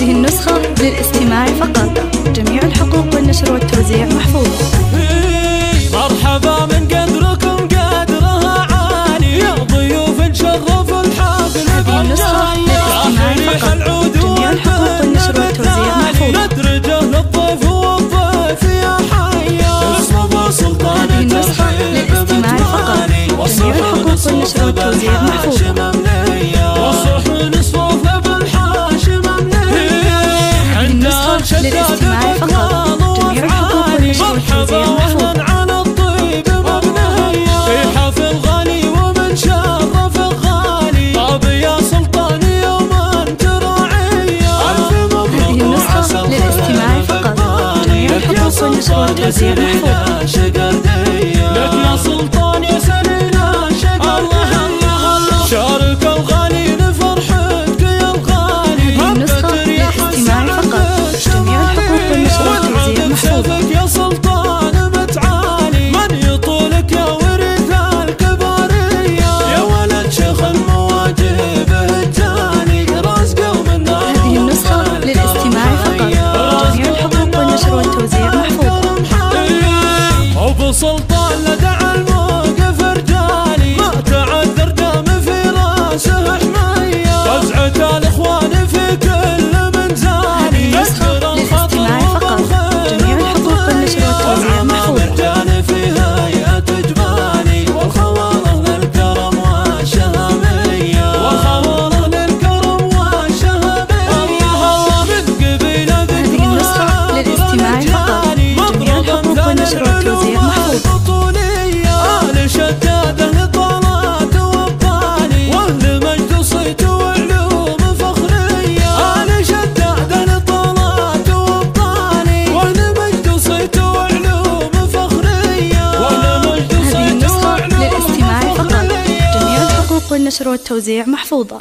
هذه النسخة للاستماع فقط. جميع الحقوق والنشر والتوزيع محفوظة. مرحبا من قدركم قدرها عالي، يا ضيوف نشرف الحفل. هذه النسخة للاستماع فقط. جميع الحقوق والنشر والتوزيع محفوظة. ندرجه للضيف والضيف يا حيا. اصلب سلطان هذه النسخة للاستماع فقط. جميع الحقوق والنشر والتوزيع محفوظة. للاستماع فقط. جميع الحقوق والنشر والتوزيع محفوظة. على الطيب مبنية في حفل غالي ومن شرف الغالي. طاب يا سلطان يوما تراعية. هذه النسخة للاستماع فقط. جميع الحقوق والنشر والتوزيع محفوظة. لك يا سلطان يا سنينا شقردية. شارك الغالي لفرحتك يا الغالي. هذه النسخة للاستماع فقط. جميع الحقوق والنشر والتوزيع محفوظة. يا سلطان متعالي. من يطولك يا ورث الكبارية. يا ولد شيخ المواجب التالي. رزق ومن هذه النسخة للاستماع فقط. جميع الحقوق والنشر والتوزيع محفوظة. وبسلطان لدع الموقف رجالي. ما تعذر دام في راسه حماية. وزعة الاخوان في كل منزالي. هذه النسخة للاستماع فقط. جميع الحقوق والنشر والتوزيع محفوظة. في هيئة جبالي. والخواله للكرم والشهامية. والخواله للكرم والشهامية. من قبيلة هذه النسخة للاستماع فقط. جميع الحقوق والنشر والتوزيع محفوظة. آل شداد أهل طلات وابطالي. وأهل مجد صيت وعلوم فخرية. آل شداد أهل طلات وابطالي. وأهل مجد صيت وعلوم فخرية. هذه النسخة للاستماع فقط. جميع الحقوق والنشر والتوزيع محفوظة.